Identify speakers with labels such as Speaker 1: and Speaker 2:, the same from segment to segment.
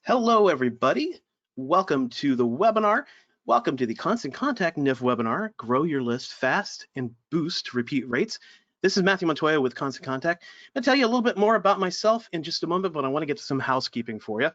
Speaker 1: Hello, everybody. Welcome to the webinar. Welcome to the Constant Contact NIF webinar, Grow Your List Fast and Boost Repeat Rates. This is Matthew Montoya with Constant Contact. I'm going to tell you a little bit more about myself in just a moment, but I want to get to some housekeeping for you.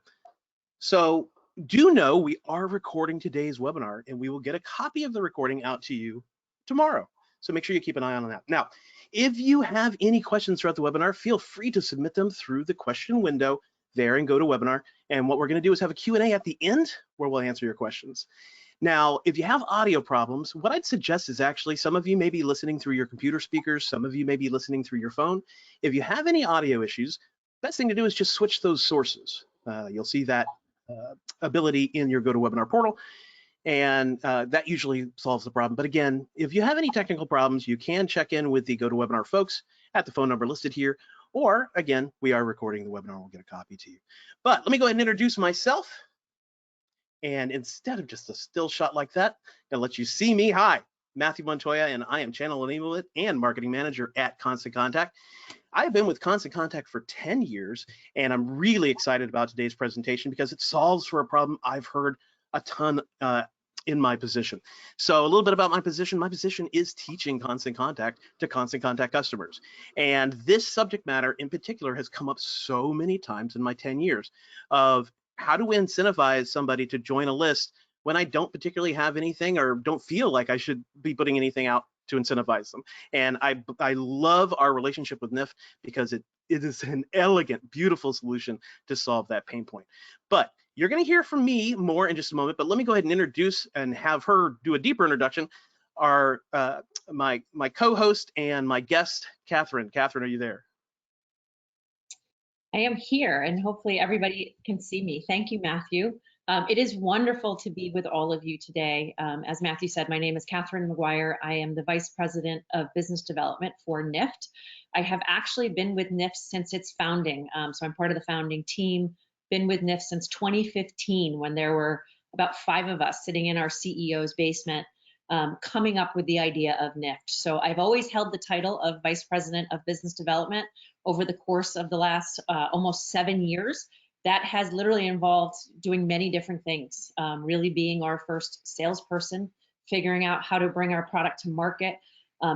Speaker 1: So do know we are recording today's webinar, and we will get a copy of the recording out to you tomorrow. So make sure you keep an eye on that. Now, if you have any questions throughout the webinar, feel free to submit them through the question window there and go to webinar. And what we're going to do is have a Q&A at the end where we'll answer your questions. Now, if you have audio problems, what I'd suggest is actually some of you may be listening through your computer speakers, some of you may be listening through your phone. If you have any audio issues, best thing to do is just switch those sources. You'll see that ability in your GoToWebinar portal, and that usually solves the problem. But again, if you have any technical problems, you can check in with the GoToWebinar folks at the phone number listed here, or again, we are recording the webinar, we'll get a copy to you. But let me go ahead and introduce myself. And instead of just a still shot like that, I'm gonna let you see me. Hi, Matthew Montoya, and I am Channel Enablement and Marketing Manager at Constant Contact. I've been with Constant Contact for 10 years, and I'm really excited about today's presentation because it solves for a problem I've heard a ton in my position. So a little bit about my position. My position is teaching Constant Contact to Constant Contact customers. And this subject matter in particular has come up so many times in my 10 years of how do we incentivize somebody to join a list when I don't particularly have anything or don't feel like I should be putting anything out to incentivize them. And I love our relationship with NIF because it is an elegant, beautiful solution to solve that pain point. But you're going to hear from me more in just a moment, but let me go ahead and introduce and have her do a deeper introduction. Our my co-host and my guest, Catherine. Catherine, are you there?
Speaker 2: I am here, and hopefully everybody can see me. Thank you, Matthew. It is wonderful to be with all of you today. As Matthew said, my name is Catherine McGuire. I am the Vice President of Business Development for NIFT. I have actually been with NIFT since its founding, so I'm part of the founding team. Been with NIFT since 2015, when there were about 5 of us sitting in our CEO's basement, coming up with the idea of NIFT. So I've always held the title of Vice President of Business Development over the course of the last almost 7 years. That has literally involved doing many different things, really being our first salesperson, figuring out how to bring our product to market,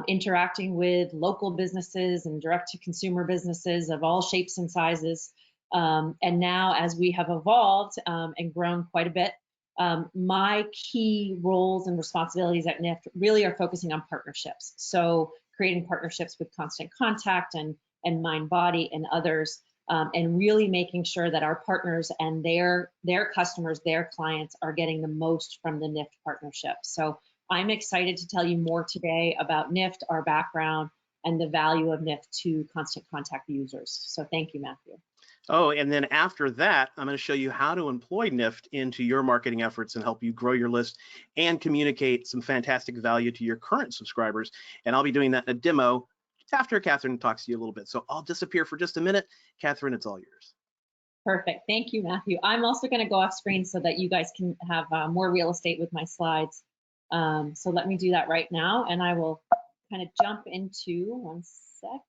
Speaker 2: interacting with local businesses and direct-to-consumer businesses of all shapes and sizes. And now, as we have evolved and grown quite a bit, my key roles and responsibilities at NIFT really are focusing on partnerships. So creating partnerships with Constant Contact and MindBody and others, and really making sure that our partners and their customers, their clients, are getting the most from the NIFT partnership. So I'm excited to tell you more today about NIFT, our background, and the value of NIFT to Constant Contact users. So thank you, Matthew.
Speaker 1: Oh, and then after that, I'm going to show you how to employ NIFT into your marketing efforts and help you grow your list and communicate some fantastic value to your current subscribers. And I'll be doing that in a demo after Catherine talks to you a little bit. So I'll disappear for just a minute. Catherine, it's all yours.
Speaker 2: Perfect. Thank you, Matthew. I'm also going to go off screen so that you guys can have more real estate with my slides. So let me do that right now, and I will kind of jump into, one sec.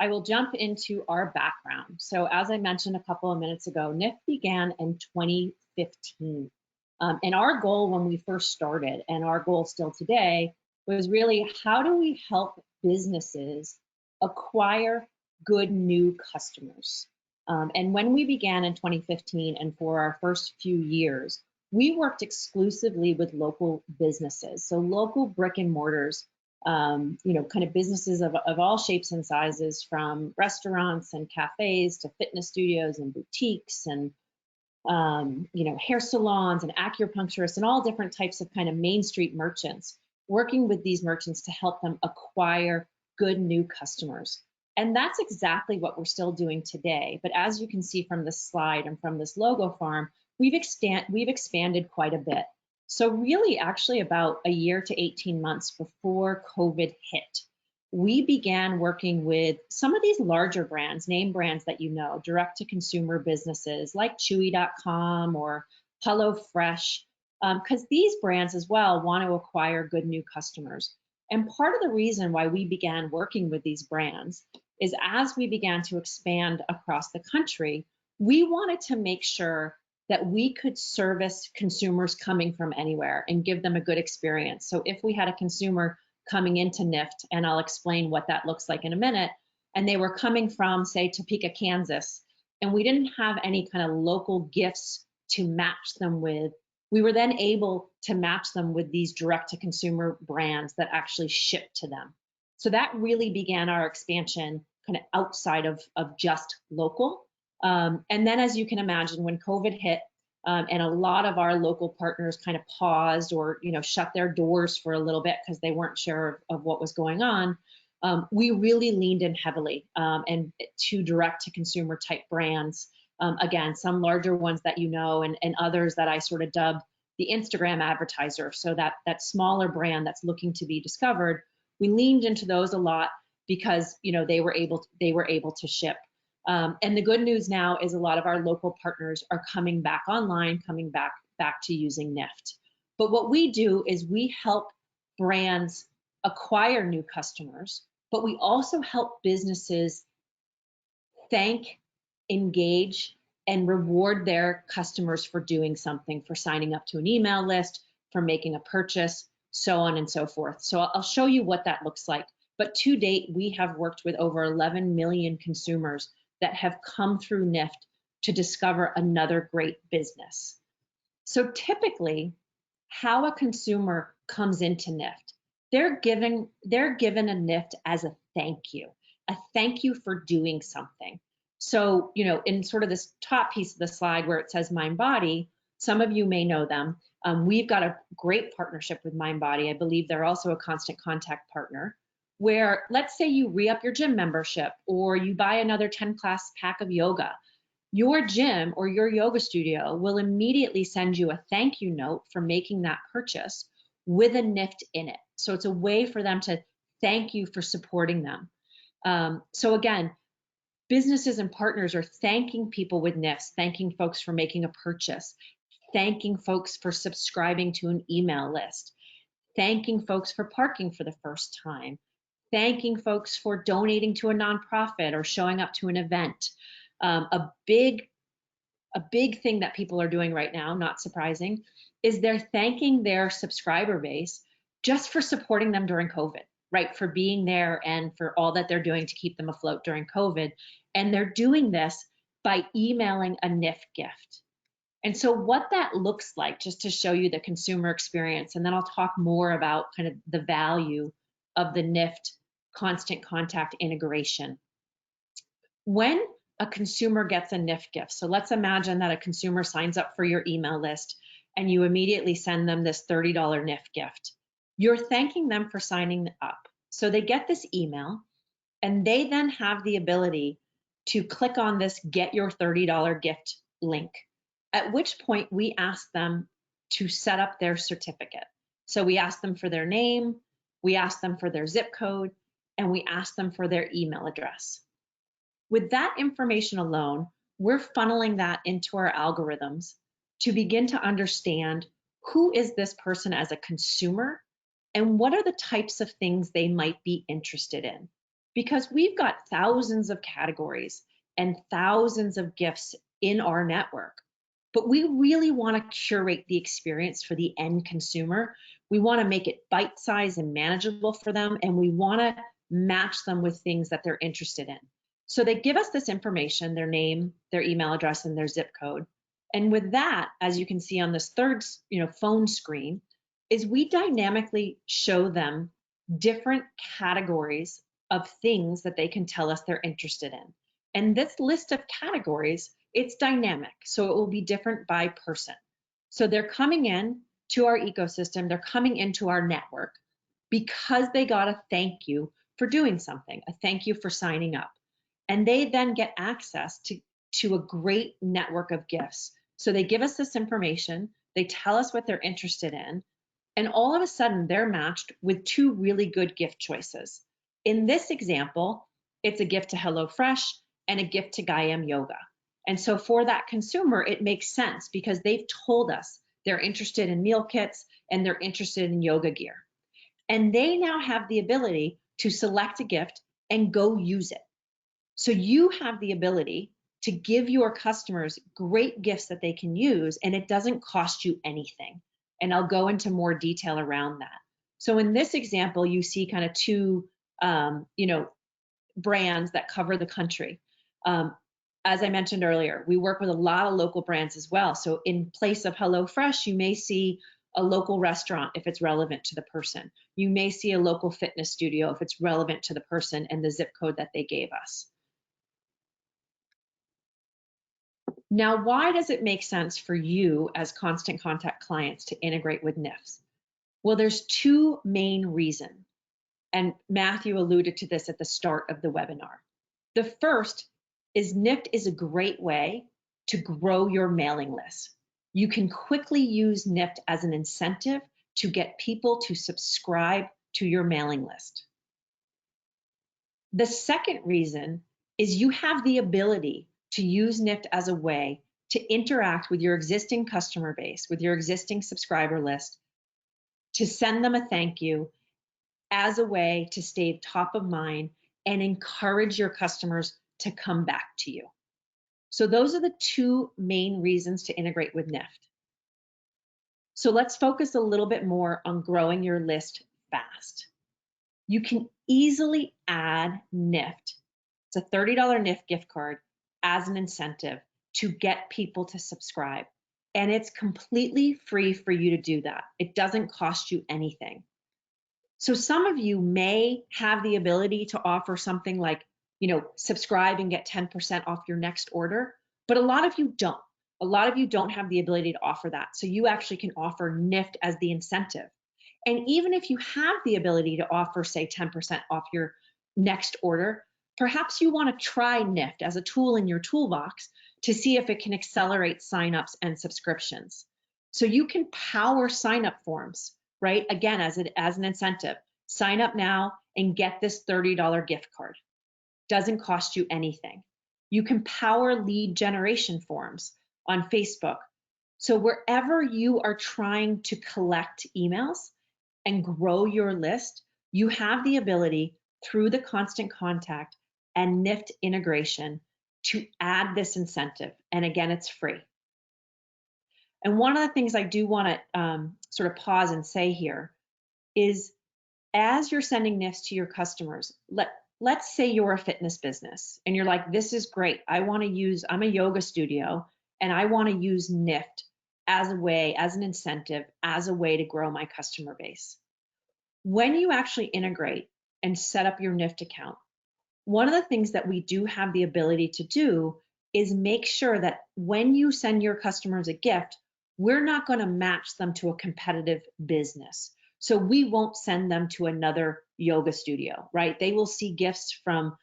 Speaker 2: I will jump into our background. So as I mentioned a couple of minutes ago, NIFT began in 2015. And our goal when we first started, and our goal still today, was really how do we help businesses acquire good new customers? And when we began in 2015 and for our first few years, we worked exclusively with local businesses. So local brick and mortars, kind of businesses of all shapes and sizes, from restaurants and cafes to fitness studios and boutiques and hair salons and acupuncturists and all different types of kind of Main Street merchants, working with these merchants to help them acquire good new customers. And that's exactly what we're still doing today. But as you can see from this slide and from this logo farm, we've expanded quite a bit. So really, actually about a year to 18 months before COVID hit, we began working with some of these larger brands, name brands that you know, direct-to-consumer businesses like Chewy.com or HelloFresh, because these brands as well want to acquire good new customers. And part of the reason why we began working with these brands is as we began to expand across the country, we wanted to make sure that we could service consumers coming from anywhere and give them a good experience. So if we had a consumer coming into NIFT, and I'll explain what that looks like in a minute, and they were coming from, say, Topeka, Kansas, and we didn't have any kind of local gifts to match them with, we were then able to match them with these direct-to-consumer brands that actually ship to them. So that really began our expansion kind of outside of just local. And then, as you can imagine, when COVID hit, and a lot of our local partners kind of paused or shut their doors for a little bit because they weren't sure of what was going on, we really leaned in heavily and to direct-to-consumer type brands. Again, some larger ones that and others that I sort of dubbed the Instagram advertiser. So that smaller brand that's looking to be discovered, we leaned into those a lot because they were able to ship. And the good news now is a lot of our local partners are coming back online, coming back to using NIFT. But what we do is we help brands acquire new customers, but we also help businesses thank, engage, and reward their customers for doing something, for signing up to an email list, for making a purchase, so on and so forth. So I'll show you what that looks like. But to date, we have worked with over 11 million consumers that have come through NIFT to discover another great business. So typically, how a consumer comes into NIFT, they're given a NIFT as a thank you for doing something. So, in sort of this top piece of the slide where it says MindBody, some of you may know them. We've got a great partnership with MindBody. I believe they're also a Constant Contact partner, where let's say you re-up your gym membership or you buy another 10-class pack of yoga. Your gym or your yoga studio will immediately send you a thank you note for making that purchase with a NIFT in it. So it's a way for them to thank you for supporting them. So again, businesses and partners are thanking people with NIFTs, thanking folks for making a purchase, thanking folks for subscribing to an email list, thanking folks for parking for the first time, thanking folks for donating to a nonprofit or showing up to an event. A big thing that people are doing right now, not surprising, is they're thanking their subscriber base just for supporting them during COVID, right? For being there and for all that they're doing to keep them afloat during COVID. And they're doing this by emailing a NIFT gift. And so what that looks like, just to show you the consumer experience, and then I'll talk more about kind of the value of the NIFT Constant Contact integration. When a consumer gets a NIFT gift, so let's imagine that a consumer signs up for your email list and you immediately send them this $30 NIFT gift. You're thanking them for signing up. So they get this email and they then have the ability to click on this Get Your $30 Gift link, at which point we ask them to set up their certificate. So we ask them for their name, we ask them for their zip code, and we ask them for their email address. With that information alone, we're funneling that into our algorithms to begin to understand who is this person as a consumer and what are the types of things they might be interested in. Because we've got thousands of categories and thousands of gifts in our network, but we really want to curate the experience for the end consumer. We want to make it bite-sized and manageable for them, and we want to match them with things that they're interested in. So they give us this information, their name, their email address, and their zip code. And with that, as you can see on this third phone screen, is we dynamically show them different categories of things that they can tell us they're interested in. And this list of categories, it's dynamic, so it will be different by person. So they're coming in to our ecosystem, they're coming into our network because they got a thank you for doing something, a thank you for signing up. And they then get access to a great network of gifts. So they give us this information, they tell us what they're interested in, and all of a sudden they're matched with two really good gift choices. In this example, it's a gift to HelloFresh and a gift to Gayam Yoga. And so for that consumer, it makes sense because they've told us they're interested in meal kits and they're interested in yoga gear. And they now have the ability to select a gift and go use it. So you have the ability to give your customers great gifts that they can use, and it doesn't cost you anything. And I'll go into more detail around that. So in this example, you see kind of two, brands that cover the country. As I mentioned earlier, we work with a lot of local brands as well. So in place of HelloFresh, you may see a local restaurant if it's relevant to the person. You may see a local fitness studio if it's relevant to the person and the zip code that they gave us. Now, why does it make sense for you as Constant Contact clients to integrate with NIFS? Well, there's two main reasons. And Matthew alluded to this at the start of the webinar. The first is NIFT is a great way to grow your mailing list. You can quickly use NIFT as an incentive to get people to subscribe to your mailing list. The second reason is you have the ability to use NIFT as a way to interact with your existing customer base, with your existing subscriber list, to send them a thank you as a way to stay top of mind and encourage your customers to come back to you. So those are the two main reasons to integrate with NIFT. So let's focus a little bit more on growing your list fast. You can easily add NIFT. It's a $30 NIFT gift card as an incentive to get people to subscribe. And it's completely free for you to do that. It doesn't cost you anything. So some of you may have the ability to offer something like, subscribe and get 10% off your next order, but a lot of you don't. A lot of you don't have the ability to offer that. So you actually can offer NIFT as the incentive. And even if you have the ability to offer, say, 10% off your next order, perhaps you want to try NIFT as a tool in your toolbox to see if it can accelerate signups and subscriptions. So you can power signup forms, right? Again, as an incentive. Sign up now and get this $30 gift card. Doesn't cost you anything. You can power lead generation forms on Facebook. So wherever you are trying to collect emails and grow your list, you have the ability through the Constant Contact and NIFT integration to add this incentive. And again, it's free. And one of the things I do want to sort of pause and say here is, as you're sending NIFTs to your customers, let's say you're a fitness business and you're like, this is great. I'm a yoga studio and I want to use NIFT as an incentive, as a way to grow my customer base. When you actually integrate and set up your NIFT account, one of the things that we do have the ability to do is make sure that when you send your customers a gift, we're not going to match them to a competitive business. So we won't send them to another yoga studio, right? They will see gifts from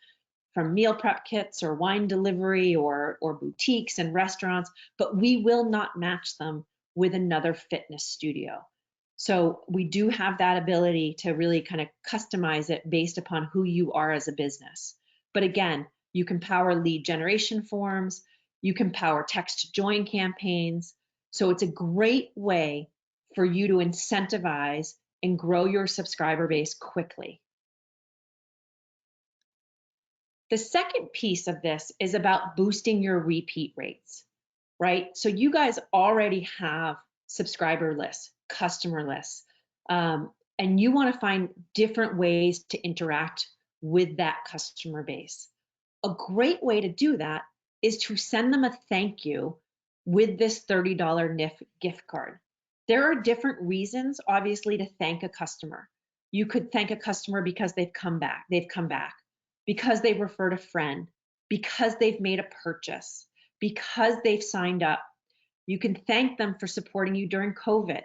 Speaker 2: meal prep kits or wine delivery or boutiques and restaurants, but we will not match them with another fitness studio. So we do have that ability to really kind of customize it based upon who you are as a business. But again, you can power lead generation forms, you can power text to join campaigns. So it's a great way for you to incentivize and grow your subscriber base quickly. The second piece of this is about boosting your repeat rates, right? So you guys already have subscriber lists, customer lists, and you want to find different ways to interact with that customer base. A great way to do that is to send them a thank you with this $30 NIFT gift card. There are different reasons, obviously, to thank a customer. You could thank a customer because they've come back, because they've referred a friend, because they've made a purchase, because they've signed up. You can thank them for supporting you during COVID.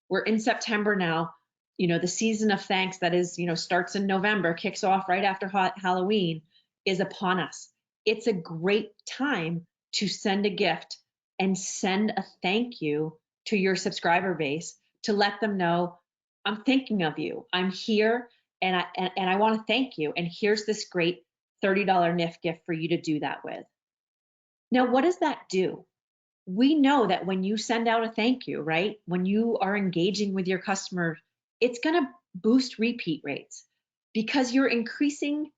Speaker 2: We're in September now. The season of thanks that is, starts in November, kicks off right after Halloween, is upon us. It's a great time to send a gift and send a thank you to your subscriber base to let them know, I'm thinking of you. I'm here and I want to thank you. And here's this great $30 NIFT gift for you to do that with. Now, what does that do? We know that when you send out a thank you, right? When you are engaging with your customer, it's going to boost repeat rates because you're increasing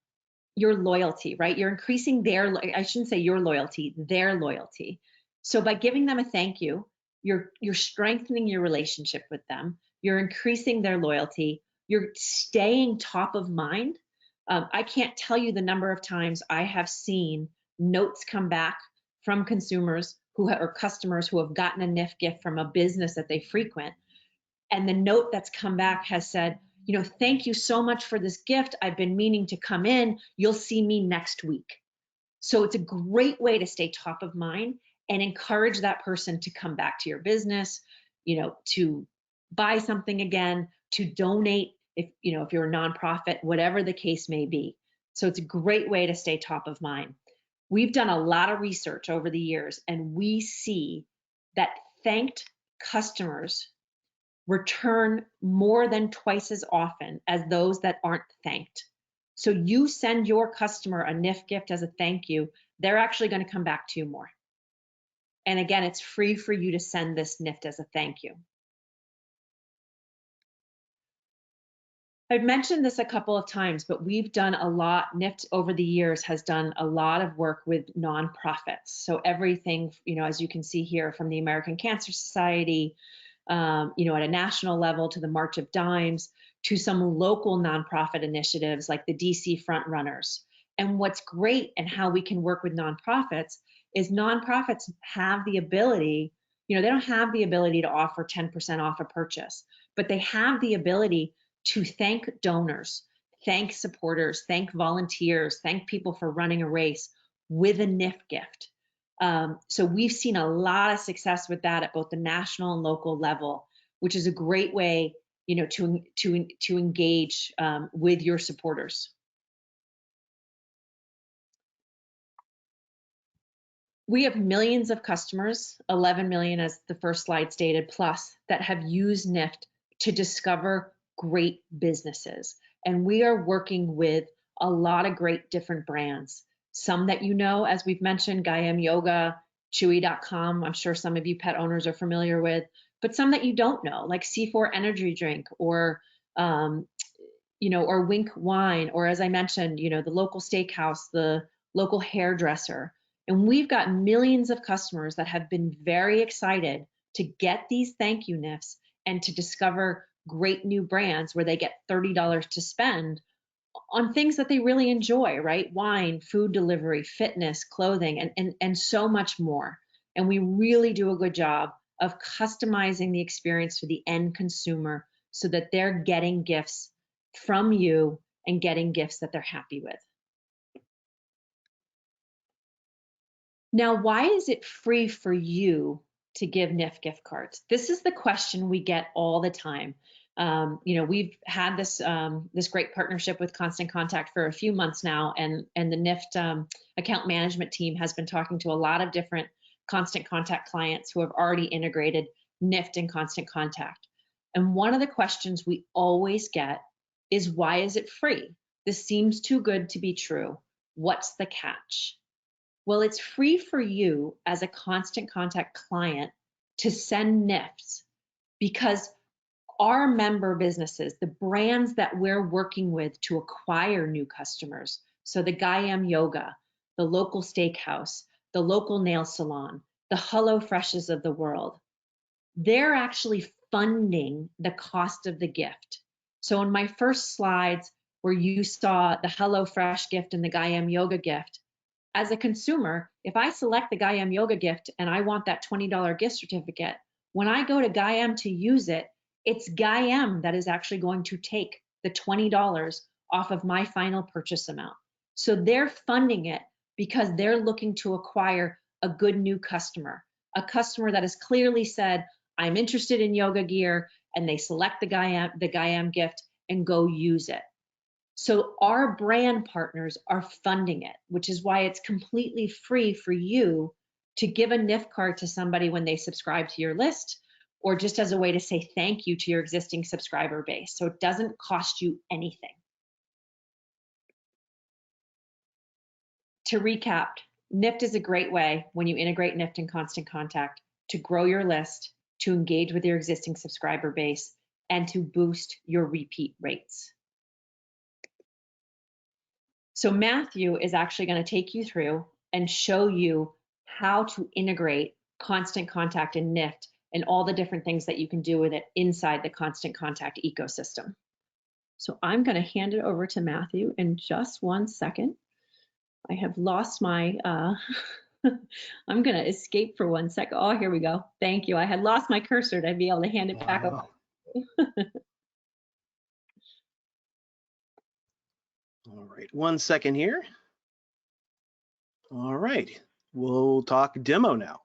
Speaker 2: your loyalty, right? You're increasing their, I shouldn't say your loyalty, their loyalty. So by giving them a thank you, you're strengthening your relationship with them. You're increasing their loyalty. You're staying top of mind. I can't tell you the number of times I have seen notes come back from consumers or customers who have gotten a NIF gift from a business that they frequent. And the note that's come back has said, you know, thank you so much for this gift. I've been meaning to come in. You'll see me next week. So it's a great way to stay top of mind and encourage that person to come back to your business, you know, to buy something again, to donate if, you know, if you're a nonprofit, whatever the case may be. So it's a great way to stay top of mind. We've done a lot of research over the years, and we see that thanked customers return more than twice as often as those that aren't thanked. So you send your customer a NIF gift as a thank you, they're actually going to come back to you more. And again, it's free for you to send this NIF as a thank you. I've mentioned this a couple of times, but we've done a lot, NIFT over the years has done a lot of work with nonprofits. So everything, you know, as you can see here, from the American Cancer Society, you know, at a national level, to the March of Dimes, to some local nonprofit initiatives like the DC Frontrunners. And what's great and how we can work with nonprofits is nonprofits have the ability, you know, they don't have the ability to offer 10% off a purchase, but they have the ability to thank donors, thank supporters, thank volunteers, thank people for running a race with a NIF gift. So we've seen a lot of success with that at both the national and local level, which is a great way, you know, to engage with your supporters. We have millions of customers, 11 million as the first slide stated, plus, that have used NIFT to discover great businesses. And we are working with a lot of great different brands. Some that you know, as we've mentioned, Gaiam Yoga, Chewy.com, I'm sure some of you pet owners are familiar with, but some that you don't know, like C4 Energy Drink, or you know, or Wink Wine, or as I mentioned, you know, the local steakhouse, the local hairdresser. And we've got millions of customers that have been very excited to get these thank you NIFs and to discover great new brands where they get $30 to spend on things that they really enjoy, right? Wine, food delivery, fitness, clothing, and so much more. And we really do a good job of customizing the experience for the end consumer so that they're getting gifts from you and getting gifts that they're happy with. Now, why is it free for you to give NIF gift cards? This is the question we get all the time. You know, we've had this this great partnership with Constant Contact for a few months now, and the NIFT account management team has been talking to a lot of different Constant Contact clients who have already integrated NIFT and Constant Contact. And one of the questions we always get is, why is it free? This seems too good to be true. What's the catch? Well, it's free for you as a Constant Contact client to send NIFs because our member businesses, the brands that we're working with to acquire new customers, so the Gaiam Yoga, the local steakhouse, the local nail salon, the HelloFreshes of the world, they're actually funding the cost of the gift. So in my first slides where you saw the HelloFresh gift and the Gaiam Yoga gift, as a consumer, if I select the Gaiam Yoga gift and I want that $20 gift certificate, when I go to Gaiam to use it, it's Gaiam that is actually going to take the $20 off of my final purchase amount. So they're funding it because they're looking to acquire a good new customer, a customer that has clearly said, I'm interested in yoga gear, and they select the Gaiam gift and go use it. So our brand partners are funding it, which is why it's completely free for you to give a NIF card to somebody when they subscribe to your list, or just as a way to say thank you to your existing subscriber base. So it doesn't cost you anything. To recap, NIFT is a great way, when you integrate NIFT and Constant Contact, to grow your list, to engage with your existing subscriber base, and to boost your repeat rates. So Matthew is actually going to take you through and show you how to integrate Constant Contact and NIFT and all the different things that you can do with it inside the Constant Contact ecosystem. So I'm going to hand it over to Matthew in just 1 second. I have lost my, I'm going to escape for 1 second. Oh, here we go. Thank you. I had lost my cursor to be able to hand it back over.
Speaker 1: All right, 1 second here. All right, we'll talk demo now.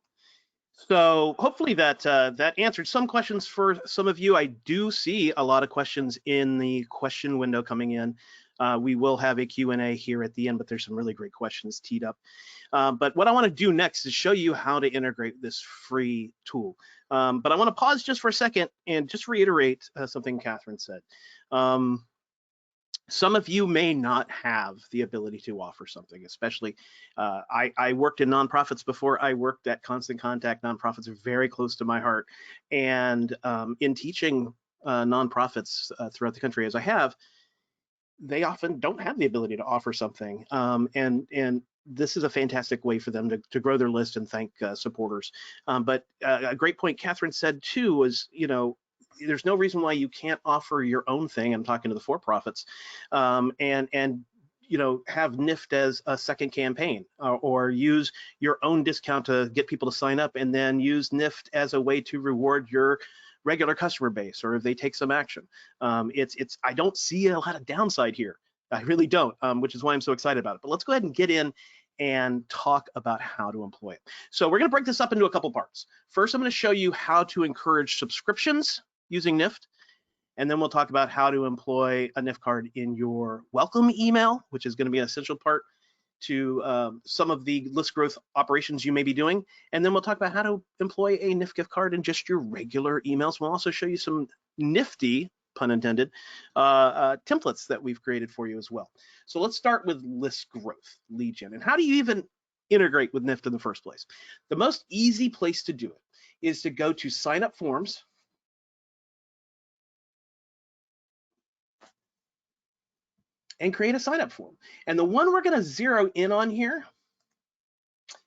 Speaker 1: So hopefully that that answered some questions for some of you. I do see a lot of questions in the question window coming in. We will have a Q&A here at the end, but there's some really great questions teed up. But what I want to do next is show you how to integrate this free tool. But I want to pause just for a second and just reiterate something Catherine said. Some of you may not have the ability to offer something, especially I worked in nonprofits before. I worked at Constant Contact. Nonprofits are very close to my heart. And in teaching nonprofits throughout the country, as I have, they often don't have the ability to offer something. And this is a fantastic way for them to grow their list and thank supporters. But a great point Catherine said too was, you know, there's no reason why you can't offer your own thing. I'm talking to the for-profits, and you know, have NIFT as a second campaign, or use your own discount to get people to sign up, and then use NIFT as a way to reward your regular customer base, or if they take some action. I don't see a lot of downside here. I really don't, which is why I'm so excited about it. But let's go ahead and get in and talk about how to employ it. So we're going to break this up into a couple parts. First, I'm going to show you how to encourage subscriptions using NIFT, and then we'll talk about how to employ a NIFT card in your welcome email, which is going to be an essential part to some of the list growth operations you may be doing. And then we'll talk about how to employ a NIFT gift card in just your regular emails. We'll also show you some nifty, pun intended, templates that we've created for you as well. So let's start with list growth, lead gen. And how do you even integrate with NIFT in the first place? The most easy place to do it is to go to sign up forms. And create a sign-up form. And the one we're going to zero in on here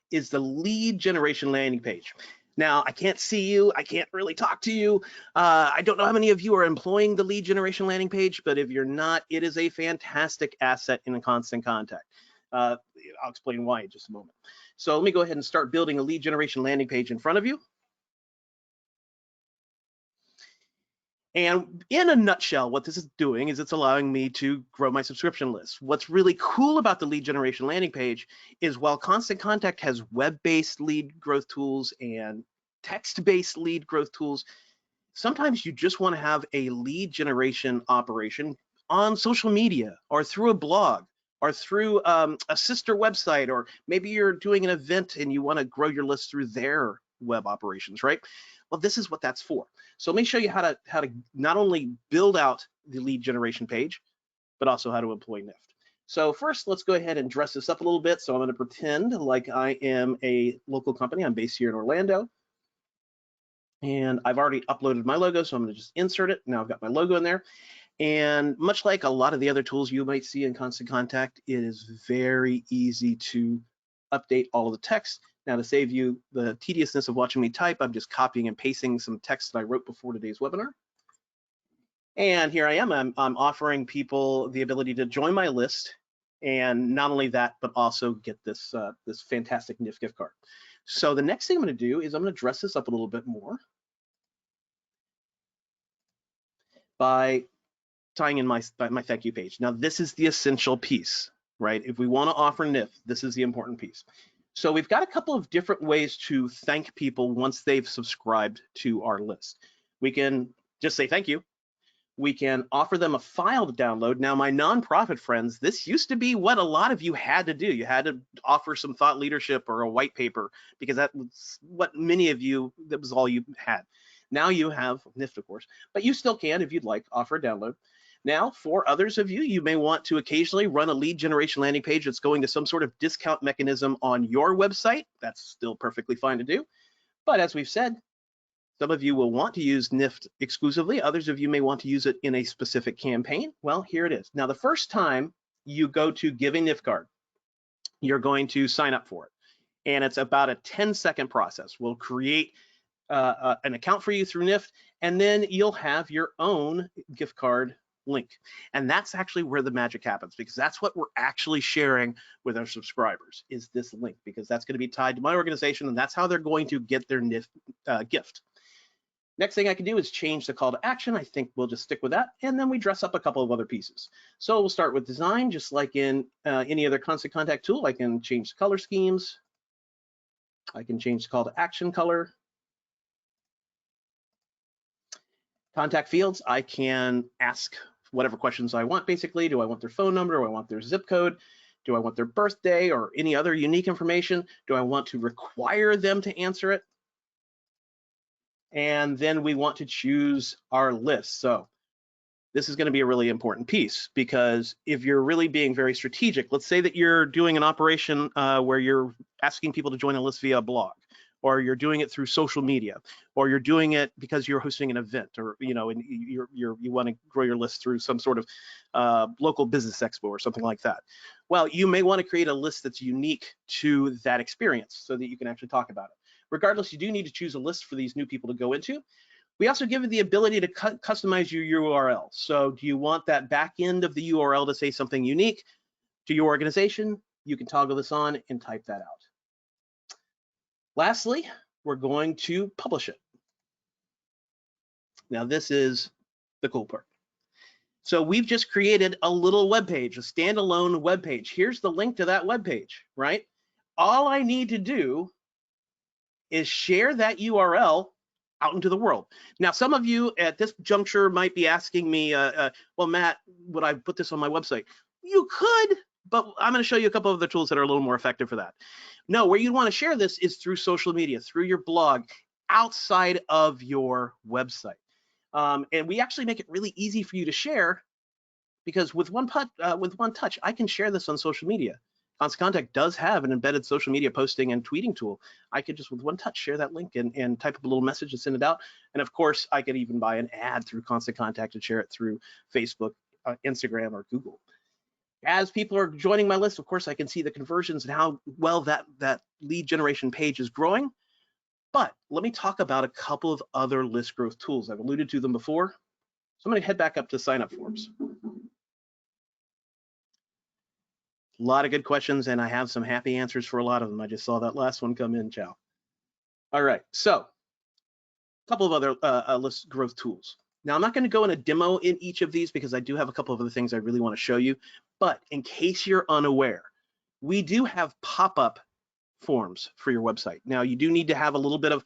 Speaker 1: is the lead generation landing page. Now, I can't see you. I can't really talk to you. I don't know how many of you are employing the lead generation landing page, but if you're not, it is a fantastic asset in a Constant Contact. I'll explain why in just a moment. So let me go ahead and start building a lead generation landing page in front of you. And in a nutshell, what this is doing is it's allowing me to grow my subscription list. What's really cool about the lead generation landing page is while Constant Contact has web-based lead growth tools and text-based lead growth tools, sometimes you just want to have a lead generation operation on social media or through a blog or through a sister website, or maybe you're doing an event and you want to grow your list through their web operations, right? Well, this is what that's for. So let me show you how to not only build out the lead generation page, but also how to employ NIFT. So first, let's go ahead and dress this up a little bit. So I'm going to pretend like I am a local company. I'm based here in Orlando. And I've already uploaded my logo, so I'm going to just insert it. Now I've got my logo in there. And much like a lot of the other tools you might see in Constant Contact, it is very easy to update all of the text. Now, to save you the tediousness of watching me type, I'm just copying and pasting some text that I wrote before today's webinar. And here I am. I'm offering people the ability to join my list, and not only that, but also get this this fantastic NIFT gift card. So the next thing I'm going to do is I'm going to dress this up a little bit more by tying in my thank you page. Now, this is the essential piece, right? If we want to offer NIFT, this is the important piece. So we've got a couple of different ways to thank people once they've subscribed to our list. We can just say thank you. We can offer them a file to download. Now, my nonprofit friends, this used to be what a lot of you had to do. You had to offer some thought leadership or a white paper, because that was what many of you, that was all you had. Now you have NIFT, of course, but you still can, if you'd like, offer a download. Now, for others of you, you may want to occasionally run a lead generation landing page that's going to some sort of discount mechanism on your website. That's still perfectly fine to do. But as we've said, some of you will want to use NIFT exclusively. Others of you may want to use it in a specific campaign. Well, here it is. Now, the first time you go to Give a NIF card. You're going to sign up for it. And it's about a 10-second process. We'll create an account for you through NIF, and then you'll have your own gift card link. And that's actually where the magic happens, because that's what we're actually sharing with our subscribers, is this link, because that's going to be tied to my organization, and that's how they're going to get their NIF gift. Next thing I can do is change the call to action. I think we'll just stick with that, and then we dress up a couple of other pieces. So we'll start with design, just like in any other Constant Contact tool. I can change the color schemes. I can change the call to action color. Contact fields, I can ask whatever questions I want, basically. Do I want their phone number? Do I want their zip code? Do I want their birthday or any other unique information? Do I want to require them to answer it? And then we want to choose our list. So this is going to be a really important piece, because if you're really being very strategic, let's say that you're doing an operation where you're asking people to join a list via a blog, or you're doing it through social media, or you're doing it because you're hosting an event, or and you want to grow your list through some sort of local business expo or something like that. Well, you may want to create a list that's unique to that experience so that you can actually talk about it. Regardless, you do need to choose a list for these new people to go into. We also give you the ability to customize your URL. So do you want that back end of the URL to say something unique to your organization? You can toggle this on and type that out. Lastly, we're going to publish it. Now, this is the cool part. So we've just created a little web page, a standalone web page. Here's the link to that web page, right? All I need to do is share that URL out into the world. Now, some of you at this juncture might be asking me, well, Matt, would I put this on my website? You could, but I'm going to show you a couple of other tools that are a little more effective for that. No, where you want to share this is through social media, through your blog, outside of your website. And we actually make it really easy for you to share, because with one touch, I can share this on social media. Constant Contact does have an embedded social media posting and tweeting tool. I could just with one touch share that link and type up a little message and send it out. And of course, I could even buy an ad through Constant Contact and share it through Facebook, Instagram, or Google. As people are joining my list, of course, I can see the conversions and how well that lead generation page is growing. But let me talk about a couple of other list growth tools. I've alluded to them before. So I'm going to head back up to sign up forms. A lot of good questions, and I have some happy answers for a lot of them. I just saw that last one come in, Chow. All right, so a couple of other list growth tools. Now, I'm not going to go in a demo in each of these, because I do have a couple of other things I really want to show you. But in case you're unaware, we do have pop-up forms for your website. Now, you do need to have a little bit of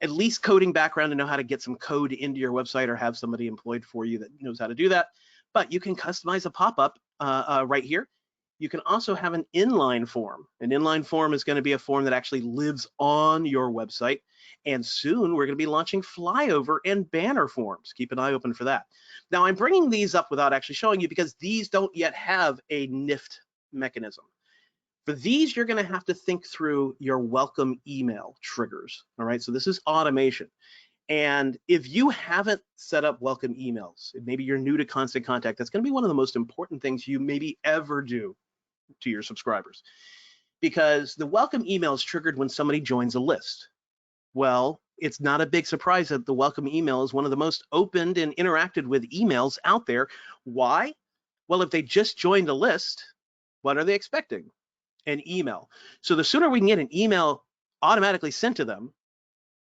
Speaker 1: at least coding background to know how to get some code into your website, or have somebody employed for you that knows how to do that. But you can customize a pop-up right here. You can also have an inline form. An inline form is going to be a form that actually lives on your website. And soon we're going to be launching flyover and banner forms. Keep an eye open for that. Now, I'm bringing these up without actually showing you, because these don't yet have a NIF mechanism. For these, you're going to have to think through your welcome email triggers. All right, so this is automation. And if you haven't set up welcome emails, maybe you're new to Constant Contact, that's going to be one of the most important things you maybe ever do to your subscribers, because the welcome email is triggered when somebody joins a list. Well, it's not a big surprise that the welcome email is one of the most opened and interacted with emails out there. Why? Well, if they just joined a list, what are they expecting? An email. So the sooner we can get an email automatically sent to them,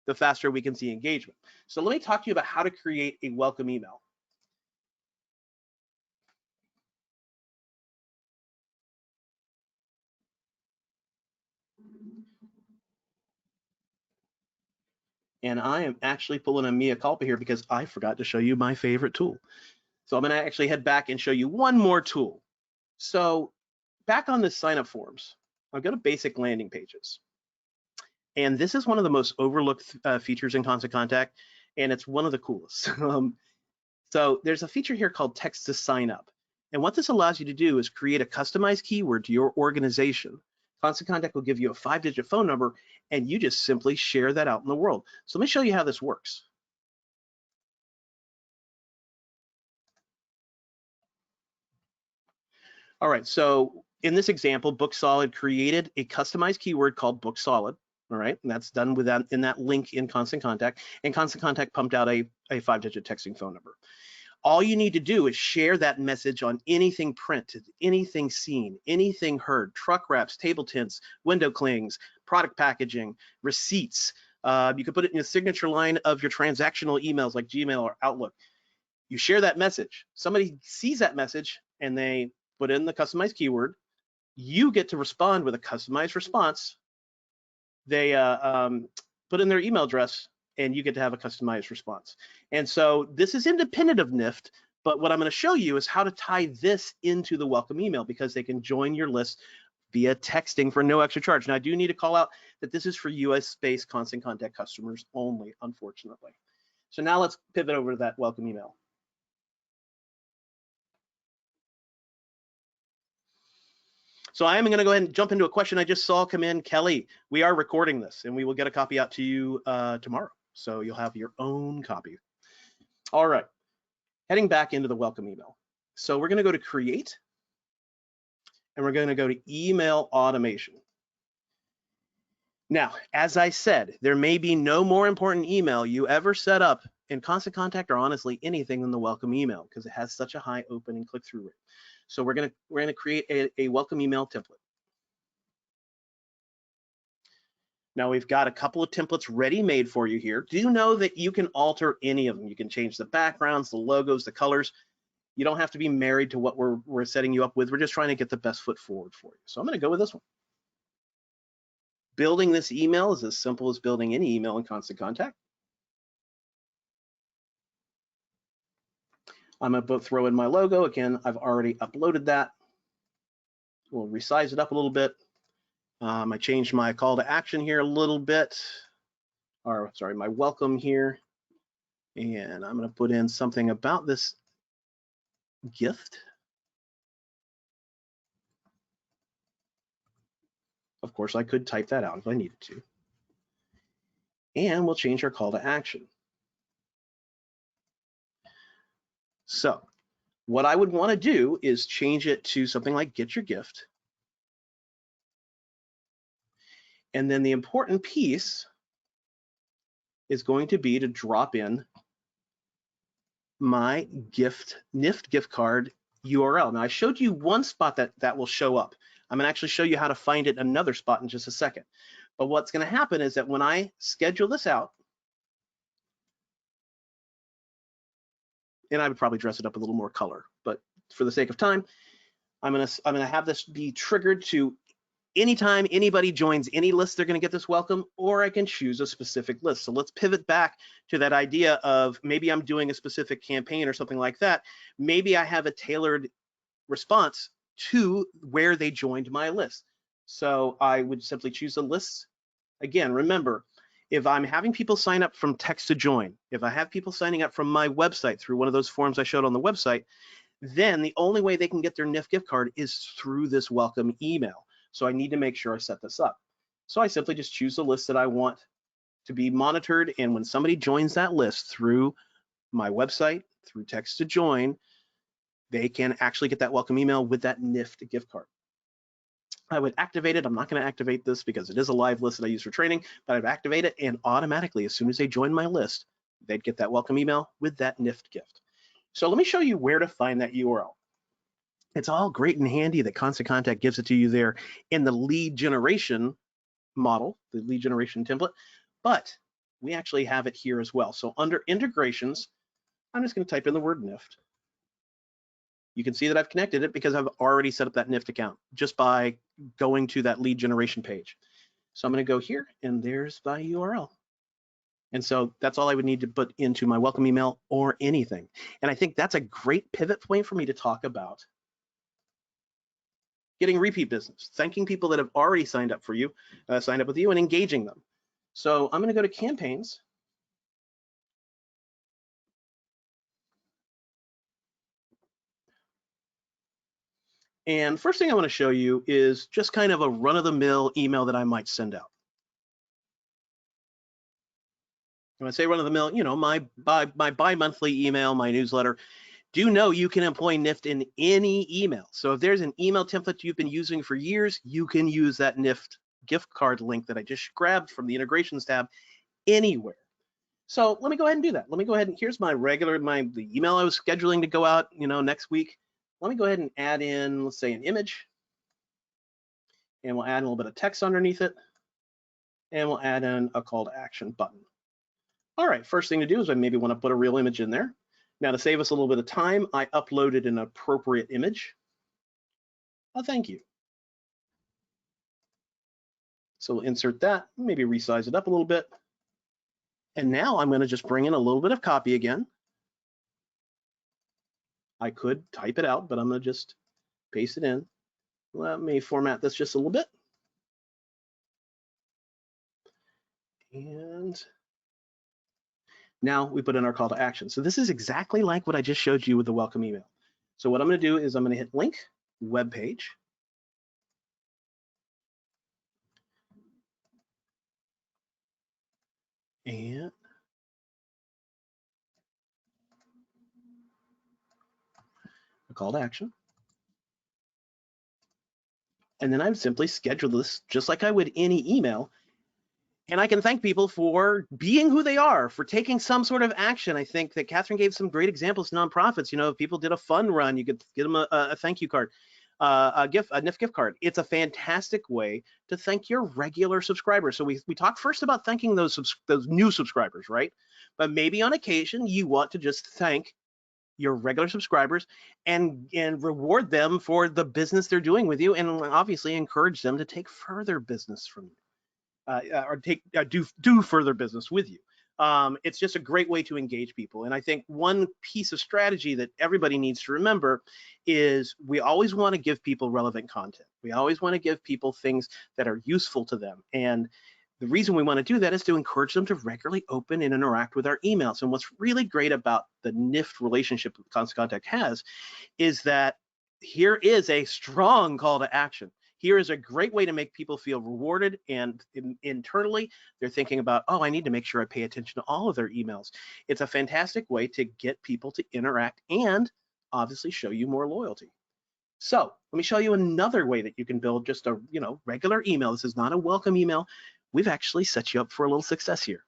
Speaker 1: the faster we can see engagement. So let me talk to you about how to create a welcome email. And I am actually pulling a mea culpa here, because I forgot to show you my favorite tool. So I'm going to actually head back and show you one more tool. So back on the sign up forms, I'll go to basic landing pages. And this is one of the most overlooked features in Constant Contact, and it's one of the coolest. So there's a feature here called text to sign up. And what this allows you to do is create a customized keyword to your organization. Constant Contact will give you a 5-digit phone number, and you just simply share that out in the world. So let me show you how this works. All right, so in this example, BookSolid created a customized keyword called BookSolid. All right, and that's done with that in that link in Constant Contact, and Constant Contact pumped out a 5-digit texting phone number. All you need to do is share that message on anything printed, anything seen, anything heard, truck wraps, table tents, window clings, product packaging, receipts. You could put it in the signature line of your transactional emails like Gmail or Outlook. You share that message. Somebody sees that message and they put in the customized keyword. You get to respond with a customized response. They put in their email address and you get to have a customized response. And so this is independent of NIFT, but what I'm going to show you is how to tie this into the welcome email, because they can join your list via texting for no extra charge. Now, I do need to call out that this is for US-based Constant Contact customers only, unfortunately. So now let's pivot over to that welcome email. So I am going to go ahead and jump into a question I just saw come in. Kelly, we are recording this and we will get a copy out to you tomorrow. So you'll have your own copy. All right, heading back into the welcome email. So we're going to go to create and we're going to go to email automation. Now, as I said, there may be no more important email you ever set up in Constant Contact or honestly anything than the welcome email, because it has such a high open and click-through rate. So we're gonna create a welcome email template. Now we've got a couple of templates ready-made for you here. Do know that you can alter any of them. You can change the backgrounds, the logos, the colors. You don't have to be married to what we're setting you up with. We're just trying to get the best foot forward for you. So I'm gonna go with this one. Building this email is as simple as building any email in Constant Contact. I'm gonna throw in my logo. Again, I've already uploaded that. We'll resize it up a little bit. I changed my call to action here a little bit, or sorry, my welcome here. And I'm gonna put in something about this gift. Of course, I could type that out if I needed to. And we'll change our call to action. So what I would want to do is change it to something like get your gift. And then the important piece is going to be to drop in my NIFT gift card URL. Now I showed you one spot that will show up. I'm gonna actually show you how to find it another spot in just a second. But what's gonna happen is that when I schedule this out, and I would probably dress it up a little more color, but for the sake of time, I'm gonna have this be triggered to anytime anybody joins any list, they're gonna get this welcome, or I can choose a specific list. So let's pivot back to that idea of maybe I'm doing a specific campaign or something like that. Maybe I have a tailored response to where they joined my list. So I would simply choose a list. Again, remember, if I'm having people sign up from text to join, if I have people signing up from my website through one of those forms I showed on the website, then the only way they can get their NIFT gift card is through this welcome email. So I need to make sure I set this up. So I simply just choose the list that I want to be monitored. And when somebody joins that list through my website, through text to join, they can actually get that welcome email with that NIFT gift card. I would activate it. I'm not going to activate this because it is a live list that I use for training, but I'd activate it, and automatically, as soon as they join my list, they'd get that welcome email with that NIFT gift. So let me show you where to find that URL. It's all great and handy that Constant Contact gives it to you there in the lead generation model, the lead generation template, but we actually have it here as well. So under integrations, I'm just going to type in the word NIFT. You can see that I've connected it because I've already set up that NIFT account just by going to that lead generation page. So I'm going to go here, and there's my URL. And so that's all I would need to put into my welcome email or anything. And I think that's a great pivot point for me to talk about getting repeat business, thanking people that have already signed up for you, signed up with you, and engaging them. So I'm going to go to campaigns. And first thing I want to show you is just kind of a run-of-the-mill email that I might send out. When I say run-of-the-mill, you know, my bi-monthly email, my newsletter. do know you can employ NIFT in any email. So if there's an email template you've been using for years, you can use that NIFT gift card link that I just grabbed from the integrations tab anywhere. So let me go ahead and do that. Let me go ahead and here's my the email I was scheduling to go out, next week. Let me go ahead and add in, let's say, an image, and we'll add a little bit of text underneath it, and we'll add in a call to action button. All right, first thing to do is I maybe want to put a real image in there. Now to save us a little bit of time, I uploaded an appropriate image. Oh, thank you. So we'll insert that, maybe resize it up a little bit. And now I'm going to just bring in a little bit of copy again. I could type it out, but I'm going to just paste it in. Let me format this just a little bit. And now we put in our call to action. So this is exactly like what I just showed you with the welcome email. So what I'm going to do is I'm going to hit link, web page. And a call to action. And then I would simply schedule this just like I would any email. And I can thank people for being who they are, for taking some sort of action. I think that Catherine gave some great examples to nonprofits. If people did a fun run, you could get them a thank you card, a NIFT gift card. It's a fantastic way to thank your regular subscribers. So we talked first about thanking those new subscribers, right? But maybe on occasion you want to just thank your regular subscribers and reward them for the business they're doing with you, and obviously encourage them to take further business from you. Or do further business with you. It's just a great way to engage people. And I think one piece of strategy that everybody needs to remember is we always want to give people relevant content. We always want to give people things that are useful to them. And the reason we want to do that is to encourage them to regularly open and interact with our emails. And what's really great about the NIFT relationship that Constant Contact has is that here is a strong call to action. Here is a great way to make people feel rewarded, and internally they're thinking about, oh, I need to make sure I pay attention to all of their emails. It's a fantastic way to get people to interact and obviously show you more loyalty. So let me show you another way that you can build just a regular email. This is not a welcome email. We've actually set you up for a little success here.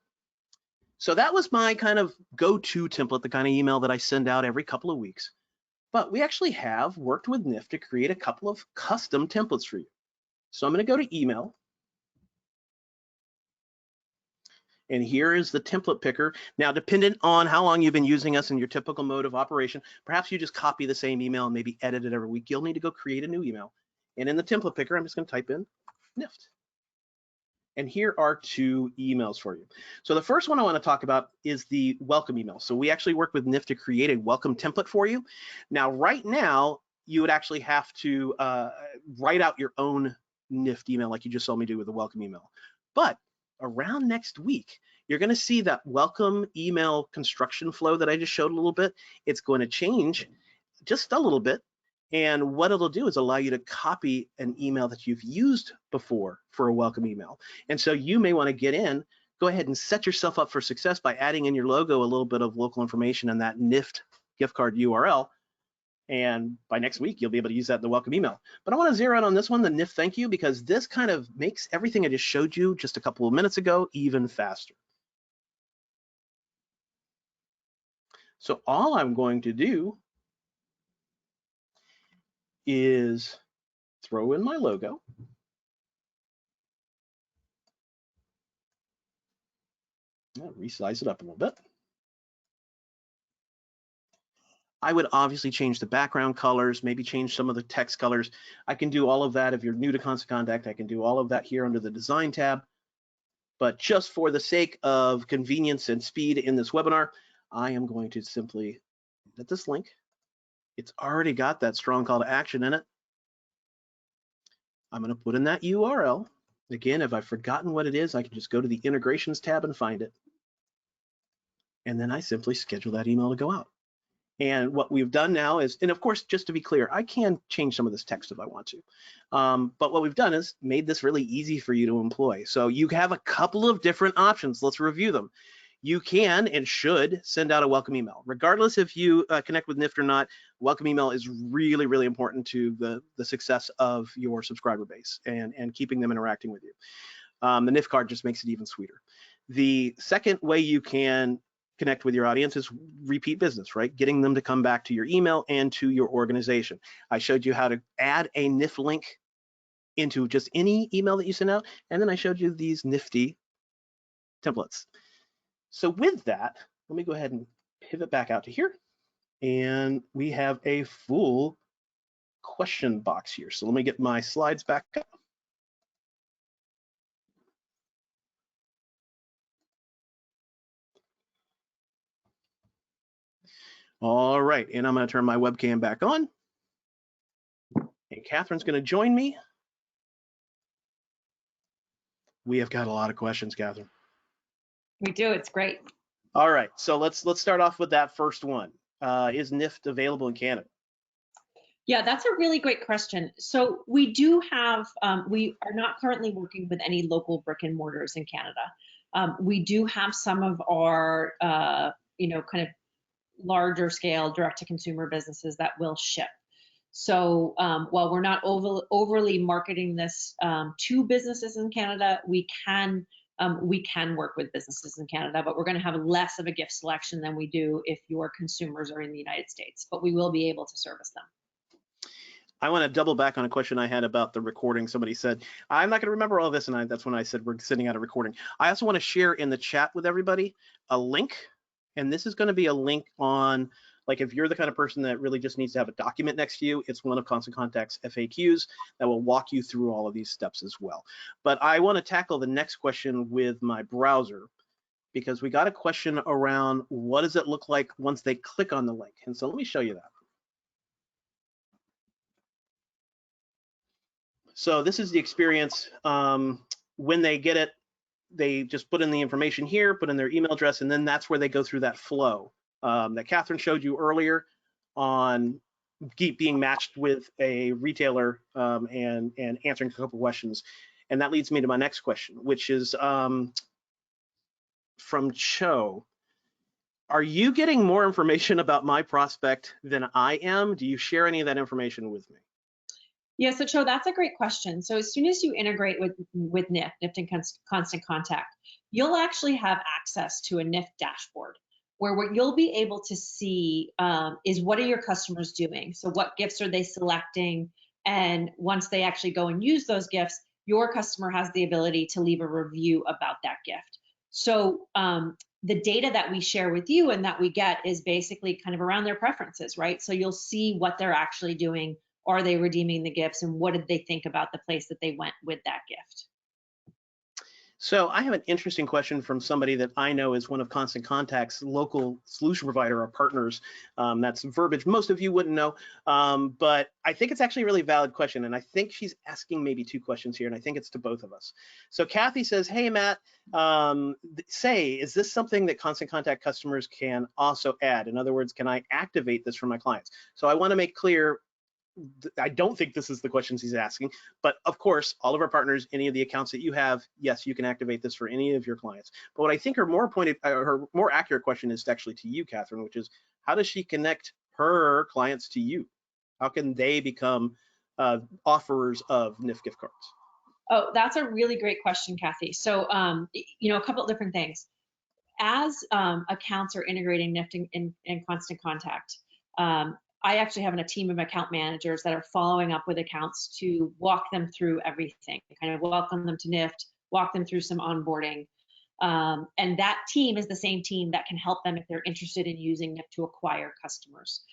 Speaker 1: So that was my kind of go-to template, the kind of email that I send out every couple of weeks. But we actually have worked with NIFT to create a couple of custom templates for you. So I'm going to go to email. And here is the template picker. Now, dependent on how long you've been using us in your typical mode of operation, perhaps you just copy the same email and maybe edit it every week. You'll need to go create a new email. And in the template picker, I'm just going to type in NIFT. And here are two emails for you. So the first one I want to talk about is the welcome email. So we actually work with NIFT to create a welcome template for you. Now, right now, you would actually have to write out your own NIFT email like you just saw me do with the welcome email. But around next week, you're going to see that welcome email construction flow that I just showed a little bit. It's going to change just a little bit. And what it'll do is allow you to copy an email that you've used before for a welcome email. And so you may want to go ahead and set yourself up for success by adding in your logo, a little bit of local information, and that NIFT gift card URL. And by next week, you'll be able to use that in the welcome email. But I want to zero in on this one, the NIFT thank you, because this kind of makes everything I just showed you just a couple of minutes ago even faster. So all I'm going to do is throw in my logo. I'll resize it up a little bit. I would obviously change the background colors, maybe change some of the text colors. I can do all of that. If you're new to Constant Contact, I can do all of that here under the Design tab. But just for the sake of convenience and speed in this webinar, I am going to simply hit this link. It's already got that strong call to action in it. I'm going to put in that URL. Again, if I've forgotten what it is, I can just go to the Integrations tab and find it. And then I simply schedule that email to go out. And what we've done now is, and of course, just to be clear, I can change some of this text if I want to. But what we've done is made this really easy for you to employ. So you have a couple of different options. Let's review them. you can and should send out a welcome email. Regardless if you connect with NIFT or not, welcome email is really, really important to the success of your subscriber base and keeping them interacting with you. The NIFT card just makes it even sweeter. The second way you can connect with your audience is repeat business, right? Getting them to come back to your email and to your organization. I showed you how to add a NIFT link into just any email that you send out, and then I showed you these nifty templates. So with that, let me go ahead and pivot back out to here, and we have a full question box here. So let me get my slides back up. All right, and I'm going to turn my webcam back on, and Catherine's going to join me. We have got a lot of questions, Catherine.
Speaker 2: We do. It's great.
Speaker 1: All right, so let's start off with that first one. Is NIFT available in Canada?
Speaker 2: Yeah, that's a really great question. So we do have, we are not currently working with any local brick and mortars in Canada. We do have some of our, kind of larger scale direct to consumer businesses that will ship. So while we're not overly marketing this to businesses in Canada, we can work with businesses in Canada, but we're going to have less of a gift selection than we do if your consumers are in the United States, but we will be able to service them.
Speaker 1: I want to double back on a question I had about the recording. Somebody said, I'm not going to remember all this, and that's when I said we're sending out a recording. I also want to share in the chat with everybody a link, and this is going to be a link on, like, if you're the kind of person that really just needs to have a document next to you, it's one of Constant Contact's FAQs that will walk you through all of these steps as well. But I want to tackle the next question with my browser, because we got a question around what does it look like once they click on the link. And so let me show you that. So this is the experience. When they get it, they just put in the information here, put in their email address, and then that's where they go through that flow that Catherine showed you earlier on being matched with a retailer and answering a couple questions. And that leads me to my next question, which is from Cho. Are you getting more information about my prospect than I am? Do you share any of that information with me?
Speaker 2: Yeah, so Cho, that's a great question. So as soon as you integrate with NIFT and Constant Contact, you'll actually have access to a NIFT dashboard where what you'll be able to see is what are your customers doing? So what gifts are they selecting? And once they actually go and use those gifts, your customer has the ability to leave a review about that gift. So the data that we share with you and that we get is basically kind of around their preferences, right? So you'll see what they're actually doing. Are they redeeming the gifts, and what did they think about the place that they went with that gift?
Speaker 1: So I have an interesting question from somebody that I know is one of Constant Contact's local solution provider or partners. That's verbiage most of you wouldn't know, but I think it's actually a really valid question, and I think she's asking maybe two questions here, and I think it's to both of us. So Kathy says, hey Matt, is this something that Constant Contact customers can also add? In other words, can I activate this for my clients? So I want to make clear, I don't think this is the questions he's asking, but of course, all of our partners, any of the accounts that you have, yes, you can activate this for any of your clients. But what I think her more accurate question is actually to you, Catherine, which is how does she connect her clients to you? How can they become offerers of NIFT gift cards?
Speaker 2: Oh, that's a really great question, Kathy. So, a couple of different things. As accounts are integrating NIFT in Constant Contact, I actually have a team of account managers that are following up with accounts to walk them through everything, kind of welcome them to NIFT, walk them through some onboarding. And that team is the same team that can help them if they're interested in using NIFT to acquire customers.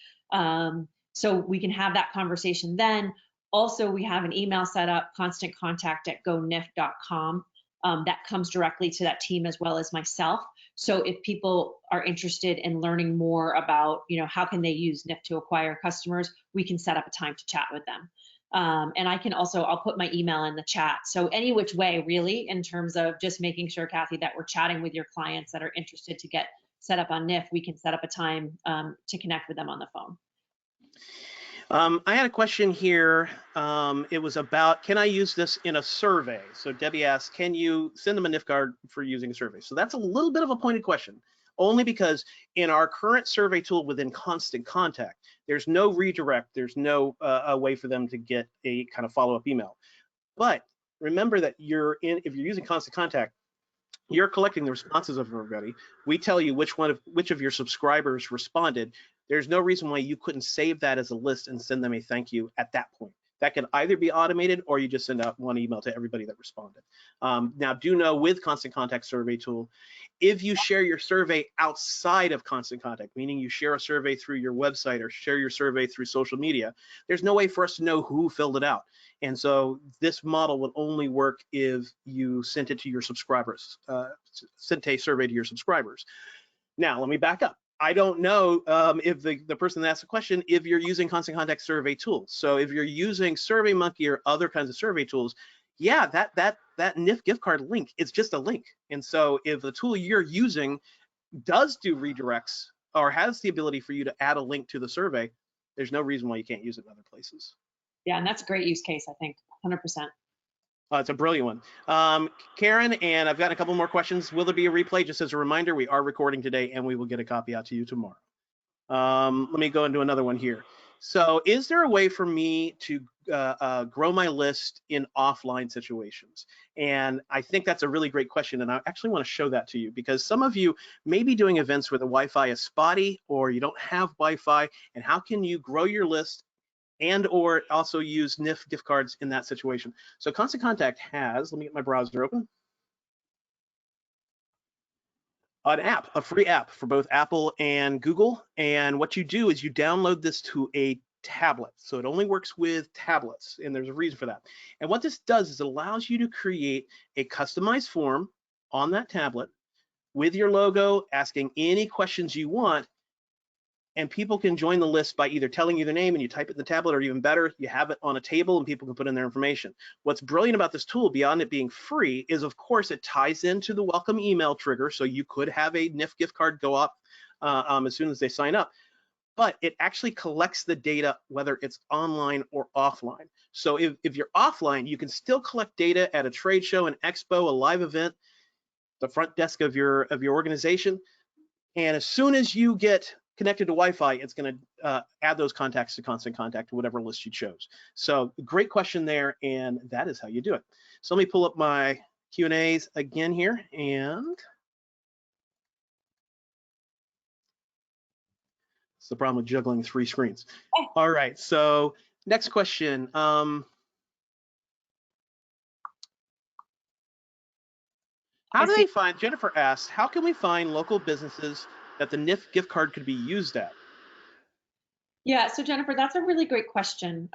Speaker 2: So we can have that conversation then. Also, we have an email set up, constantcontact@gonift.com. That comes directly to that team as well as myself. So if people are interested in learning more about, how can they use NIFT to acquire customers, we can set up a time to chat with them. And I'll put my email in the chat. So any which way, really, in terms of just making sure, Kathy, that we're chatting with your clients that are interested to get set up on NIFT, we can set up a time to connect with them on the phone.
Speaker 1: I had a question here. It was about, can I use this in a survey? So Debbie asked, can you send them a NIF card for using a survey? So that's a little bit of a pointed question, only because in our current survey tool within Constant Contact, there's no redirect, there's no a way for them to get a kind of follow-up email. But remember that if you're using Constant Contact, you're collecting the responses of everybody. We tell you which of your subscribers responded. There's no reason why you couldn't save that as a list and send them a thank you at that point. That can either be automated or you just send out one email to everybody that responded. Now, do know with Constant Contact survey tool, if you share your survey outside of Constant Contact, meaning you share a survey through your website or share your survey through social media, there's no way for us to know who filled it out. And so this model would only work if you sent it to your subscribers, sent a survey to your subscribers. Now, let me back up. I don't know if the person that asked the question, if you're using Constant Contact survey tools. So if you're using SurveyMonkey or other kinds of survey tools, yeah, that NIF gift card link, it's just a link. And so if the tool you're using does do redirects or has the ability for you to add a link to the survey, there's no reason why you can't use it in other places.
Speaker 2: Yeah, and that's a great use case, I think, 100%.
Speaker 1: It's a brilliant one. Karen, and I've got a couple more questions. Will there be a replay? Just as a reminder, we are recording today and we will get a copy out to you tomorrow. Let me go into another one here. So is there a way for me to grow my list in offline situations? And I think that's a really great question. And I actually want to show that to you because some of you may be doing events where the Wi-Fi is spotty or you don't have Wi-Fi. And how can you grow your list and or also use NIF gift cards in that situation? So Constant Contact has, let me get my browser open, an app, a free app for both Apple and Google. And what you do is you download this to a tablet. So it only works with tablets, and there's a reason for that. And what this does is it allows you to create a customized form on that tablet with your logo, asking any questions you want, and people can join the list by either telling you their name and you type it in the tablet, or even better, you have it on a table and people can put in their information. What's brilliant about this tool, beyond it being free, is of course it ties into the welcome email trigger, so you could have a NIF gift card go up as soon as they sign up. But it actually collects the data whether it's online or offline. So if you're offline, you can still collect data at a trade show, an expo, a live event, the front desk of your organization. And as soon as you get connected to Wi-Fi, it's going to add those contacts to Constant Contact to whatever list you chose. So great question there, and that is how you do it. So let me pull up my Q&As again here, and it's the problem with juggling 3 screens. All right, so next question. How do they find, Jennifer asks, how can we find local businesses that the NIF gift card could be used at?
Speaker 2: Yeah, so Jennifer, that's a really great question.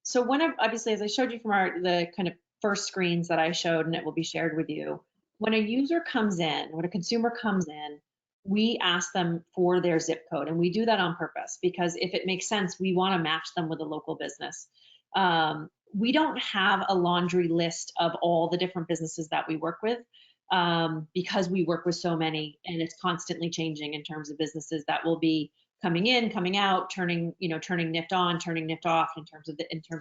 Speaker 2: So obviously, as I showed you from the kind of first screens that I showed, and it will be shared with you, when a user comes in, when a consumer comes in, we ask them for their zip code, and we do that on purpose because if it makes sense, we want to match them with a local business. We don't have a laundry list of all the different businesses that we work with because we work with so many, and it's constantly changing in terms of businesses that will be coming in, coming out, turning NIFT on, turning NIFT off in terms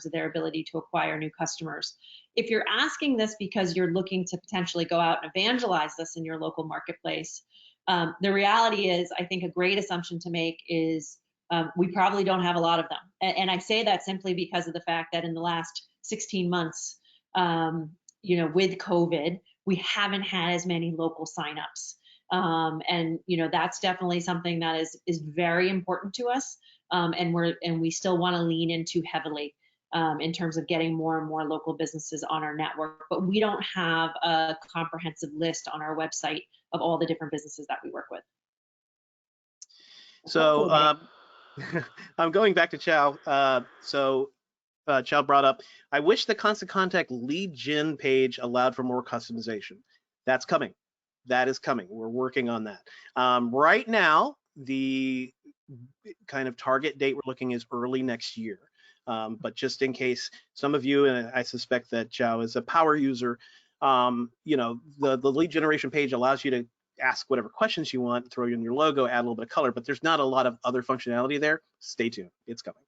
Speaker 2: of their ability to acquire new customers. If you're asking this because you're looking to potentially go out and evangelize this in your local marketplace, the reality is, I think a great assumption to make is we probably don't have a lot of them. And I say that simply because of the fact that in the last 16 months, with COVID, we haven't had as many local signups. And that's definitely something that is very important to us, and we still want to lean into heavily in terms of getting more and more local businesses on our network. But we don't have a comprehensive list on our website of all the different businesses that we work with.
Speaker 1: So I'm going back to Chow. Chow brought up, I wish the Constant Contact lead gen page allowed for more customization. That's coming. That is coming. We're working on that. Right now, the kind of target date we're looking is early next year. But just in case some of you, and I suspect that Chow is a power user, the lead generation page allows you to ask whatever questions you want, throw in your logo, add a little bit of color, but there's not a lot of other functionality there. Stay tuned. It's coming.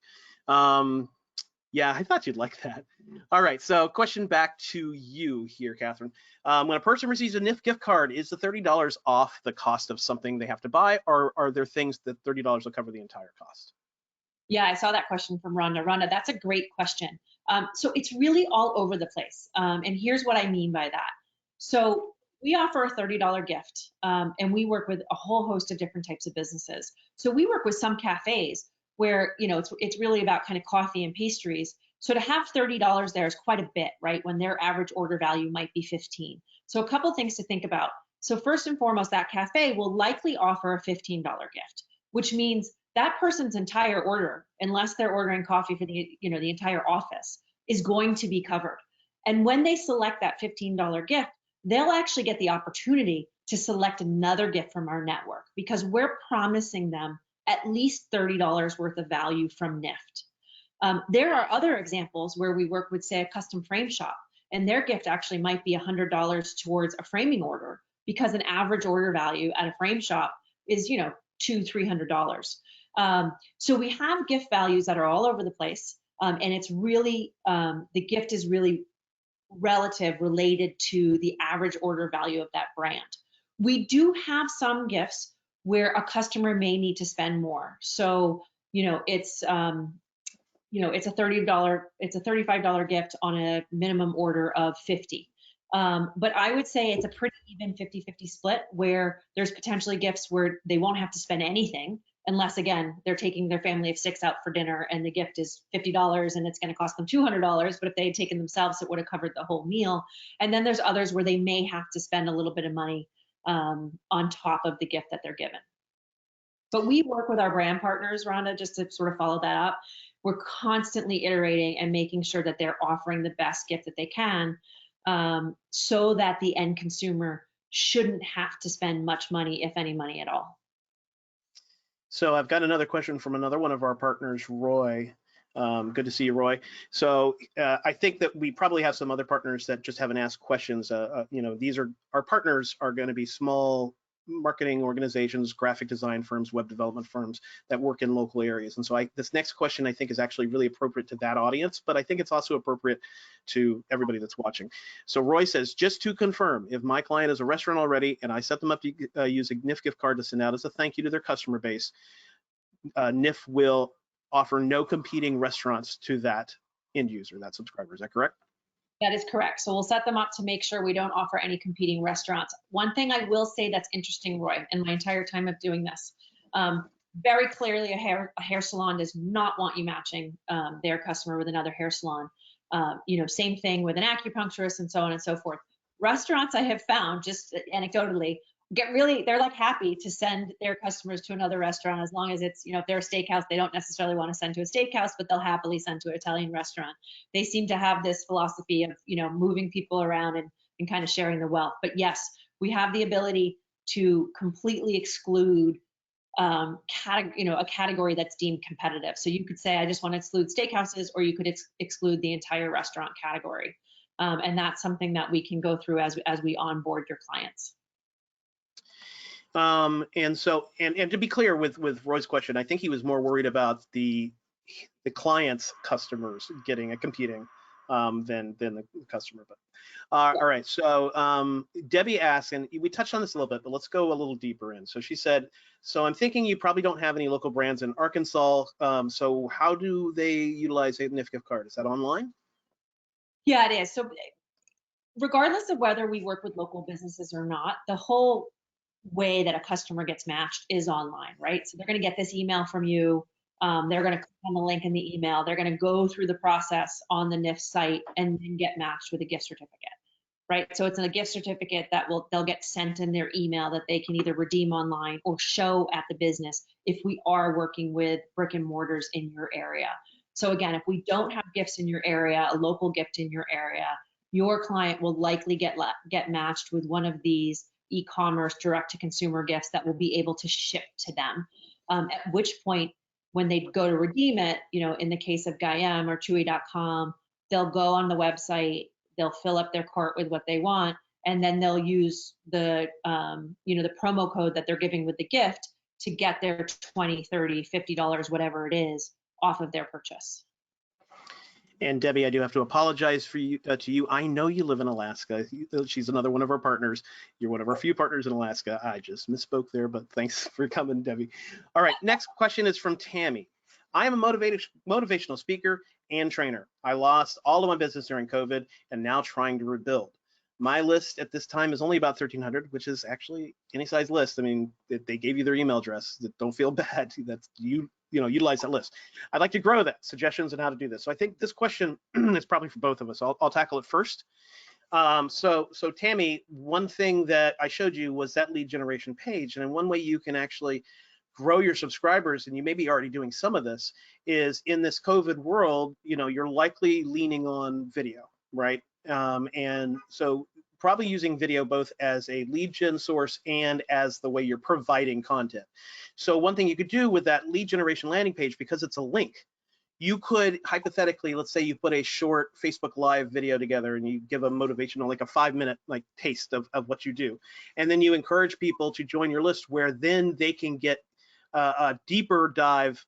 Speaker 1: Yeah, I thought you'd like that. All right, so question back to you here, Catherine. When a person receives a NIF gift card, is the $30 off the cost of something they have to buy, or are there things that $30 will cover the entire cost?
Speaker 2: Yeah, I saw that question from Rhonda. Rhonda, that's a great question. So it's really all over the place. And here's what I mean by that. So we offer a $30 gift, and we work with a whole host of different types of businesses. So we work with some cafes where, it's really about kind of coffee and pastries. So to have $30 there is quite a bit, right? When their average order value might be 15. So a couple things to think about. So first and foremost, that cafe will likely offer a $15 gift, which means that person's entire order, unless they're ordering coffee for the entire office, is going to be covered. And when they select that $15 gift, they'll actually get the opportunity to select another gift from our network because we're promising them at least $30 worth of value from NIFT. There are other examples where we work with, say, a custom frame shop, and their gift actually might be $100 towards a framing order because an average order value at a frame shop is, $200-300. So we have gift values that are all over the place, and it's really, the gift is really related to the average order value of that brand. We do have some gifts where a customer may need to spend more. So, it's a $35 gift on a minimum order of 50. But I would say it's a pretty even 50-50 split where there's potentially gifts where they won't have to spend anything unless, again, they're taking their family of 6 out for dinner and the gift is $50 and it's going to cost them $200. But if they had taken themselves, it would have covered the whole meal. And then there's others where they may have to spend a little bit of money on top of the gift that they're given. But we work with our brand partners, Rhonda, just to sort of follow that up. We're constantly iterating and making sure that they're offering the best gift that they can, so that the end consumer shouldn't have to spend much money, if any money at all.
Speaker 1: So I've got another question from another one of our partners, Roy. Good to see you, Roy. So I think that we probably have some other partners that just haven't asked questions. These are our partners are going to be small marketing organizations, graphic design firms, web development firms that work in local areas. And so this next question I think is actually really appropriate to that audience, but I think it's also appropriate to everybody that's watching. So Roy says, just to confirm, if my client is a restaurant already and I set them up to use a NIF gift card to send out as a thank you to their customer base, NIF will offer no competing restaurants to that end user, that subscriber. Is that correct?
Speaker 2: That is correct. So we'll set them up to make sure we don't offer any competing restaurants. One thing I will say that's interesting, Roy, in my entire time of doing this, very clearly a hair salon does not want you matching their customer with another hair salon. Same thing with an acupuncturist and so on and so forth. Restaurants, I have found, just anecdotally, they're like happy to send their customers to another restaurant as long as it's, if they're a steakhouse, they don't necessarily want to send to a steakhouse, but they'll happily send to an Italian restaurant. They seem to have this philosophy of, moving people around and kind of sharing the wealth. But yes, we have the ability to completely exclude a category that's deemed competitive. So you could say, I just want to exclude steakhouses, or you could exclude the entire restaurant category. And that's something that we can go through as we onboard your clients.
Speaker 1: And to be clear with Roy's question, I think he was more worried about the client's customers getting a competing than the customer. But all right, so Debbie asked, and we touched on this a little bit, but let's go a little deeper in. So she said, so I'm thinking you probably don't have any local brands in Arkansas. So how do they utilize a NIF gift card? Is that online?
Speaker 2: Yeah, it is. So regardless of whether we work with local businesses or not, the whole way that a customer gets matched is online, right? So they're going to get this email from you. They're going to click on the link in the email. They're going to go through the process on the NIF site and then get matched with a gift certificate, right? So it's a gift certificate that they'll get sent in their email that they can either redeem online or show at the business if we are working with brick and mortars in your area. So again, if we don't have gifts in your area, a local gift in your area, your client will likely get matched with one of these e-commerce direct-to-consumer gifts that will be able to ship to them. At which point, when they go to redeem it, in the case of Guyem or Chewy.com, they'll go on the website, they'll fill up their cart with what they want, and then they'll use the the promo code that they're giving with the gift to get their $20, $30, $50, whatever it is, off of their purchase.
Speaker 1: And Debbie, I do have to apologize for you to you. I know you live in Alaska. She's another one of our partners. You're one of our few partners in Alaska. I just misspoke there, but thanks for coming, Debbie. All right, next question is from Tammy. I am a motivational speaker and trainer. I lost all of my business during COVID and now trying to rebuild. My list at this time is only about 1,300, which is actually any size list. I mean, they gave you their email address. Don't feel bad. That's utilize that list. I'd like to grow that. Suggestions on how to do this. So I think this question is probably for both of us. I'll tackle it first. So Tammy, one thing that I showed you was that lead generation page, and one way you can actually grow your subscribers, and you may be already doing some of this, is in this COVID world, you're likely leaning on video, right? And so probably using video both as a lead gen source and as the way you're providing content. So one thing you could do with that lead generation landing page, because it's a link, you could hypothetically, let's say you put a short Facebook Live video together and you give a motivational, like a 5-minute taste of what you do. And then you encourage people to join your list, where then they can get a deeper dive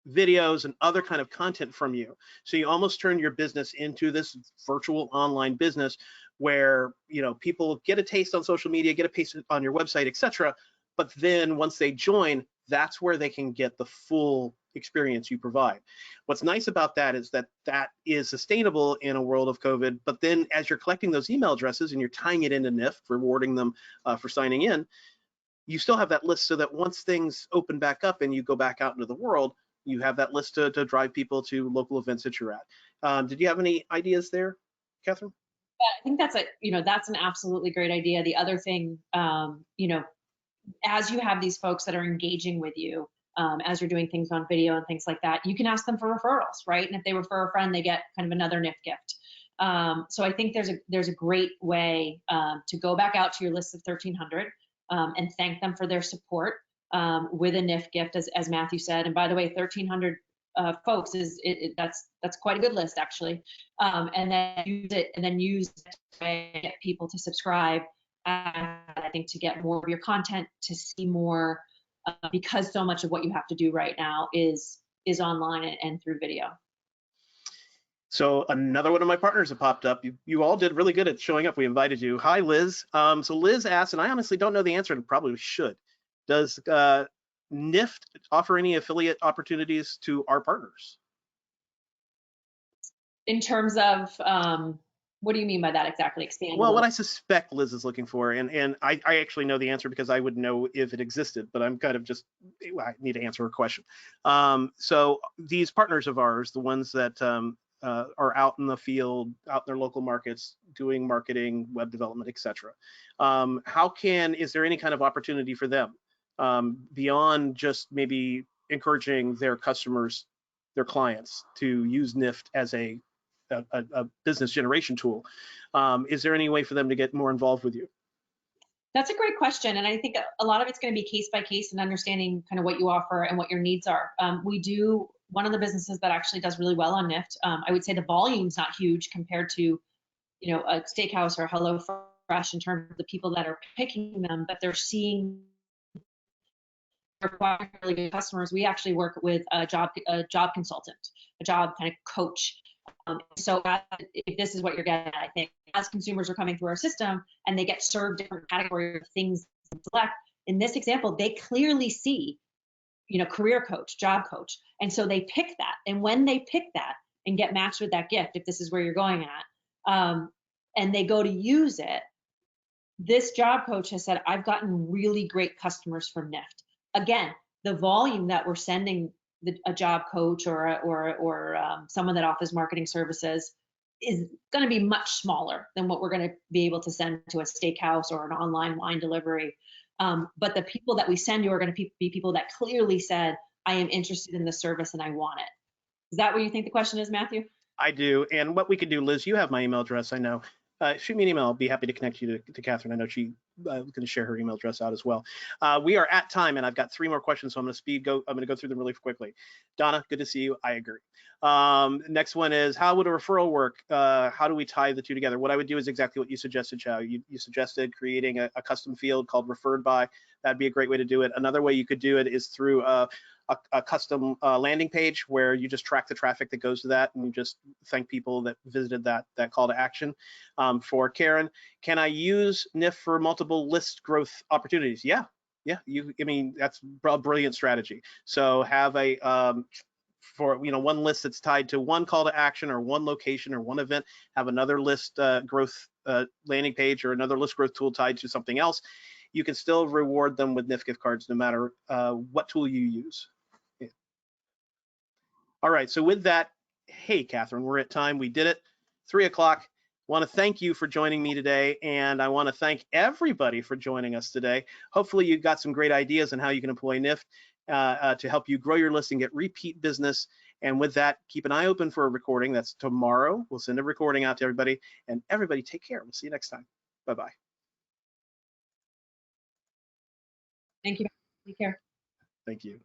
Speaker 1: videos and other kind of content from you. So you almost turn your business into this virtual online business where people get a taste on social media, get a taste on your website, etc. But then once they join, that's where they can get the full experience you provide. What's nice about that is that is sustainable in a world of COVID. But then as you're collecting those email addresses and you're tying it into NIFT, rewarding them for signing in, you still have that list so that once things open back up and you go back out into the world, you have that list to drive people to local events that you're at. Did you have any ideas there, Catherine?
Speaker 2: Yeah, I think that's an absolutely great idea. The other thing, as you have these folks that are engaging with you, as you're doing things on video and things like that, you can ask them for referrals, right? And if they refer a friend, they get kind of another NIFT gift. So I think there's a great way to go back out to your list of 1,300 and thank them for their support. With a NIFT gift, as Matthew said. And by the way, 1,300 folks that's quite a good list, actually. And then use it to get people to subscribe. I think to get more of your content, to see more, because so much of what you have to do right now is online and through video.
Speaker 1: So another one of my partners have popped up. You all did really good at showing up. We invited you. Hi, Liz. So Liz asked, and I honestly don't know the answer, and probably should. Does NIFT offer any affiliate opportunities to our partners?
Speaker 2: In terms of, what do you mean by that exactly? Expand.
Speaker 1: Well, what I suspect Liz is looking for, and I actually know the answer because I would know if it existed, but I'm kind of I need to answer a question. So these partners of ours, the ones that are out in the field, out in their local markets, doing marketing, web development, etc. Is there any kind of opportunity for them? Beyond just maybe encouraging their customers, their clients, to use NIFT as a business generation tool, is there any way for them to get more involved with you?
Speaker 2: That's a great question, and I think a lot of it's going to be case by case and understanding kind of what you offer and what your needs are. One of the businesses that actually does really well on NIFT, I would say the volume's not huge compared to a Steakhouse or HelloFresh in terms of the people that are picking them, but they're seeing really good customers. We actually work with a job consultant, a job kind of coach. So if this is what you're getting at, I think as consumers are coming through our system and they get served different categories of things to select, in this example, they clearly see, career coach, job coach. And so they pick that. And when they pick that and get matched with that gift, if this is where you're going at, and they go to use it, this job coach has said, I've gotten really great customers from NIFT. Again, the volume that we're sending a job coach or someone that offers marketing services is going to be much smaller than what we're going to be able to send to a steakhouse or an online wine delivery. But the people that we send you are going to be people that clearly said, I am interested in the service and I want it. Is that what you think the question is, Matthew?
Speaker 1: I do. And what we could do, Liz, you have my email address, I know. Shoot me an email. I'll be happy to connect you to Catherine. I know she's going to share her email address out as well. We are at time, and I've got 3 more questions, so I'm going to go through them really quickly. Donna, good to see you. I agree. Next one is, how would a referral work? How do we tie the two together? What I would do is exactly what you suggested, Chao. You suggested creating a custom field called referred by. that'd be a great way to do it. Another way you could do it is through a custom landing page where you just track the traffic that goes to that, and you just thank people that visited that call to action. For Karen, can I use NIF for multiple list growth opportunities? Yeah, I mean, that's a brilliant strategy. So have a for one list that's tied to one call to action or one location or one event, have another list growth landing page or another list growth tool tied to something else. You can still reward them with NIF gift cards no matter what tool you use. Yeah. All right, so with that, hey, Catherine, we're at time. We did it, 3 o'clock. Want to thank you for joining me today, and I want to thank everybody for joining us today. Hopefully you got some great ideas on how you can employ NIF to help you grow your list and get repeat business. And with that, keep an eye open for a recording. That's tomorrow. We'll send a recording out to everybody, and everybody take care. We'll see you next time. Bye-bye.
Speaker 2: Thank you. Take care.
Speaker 1: Thank you.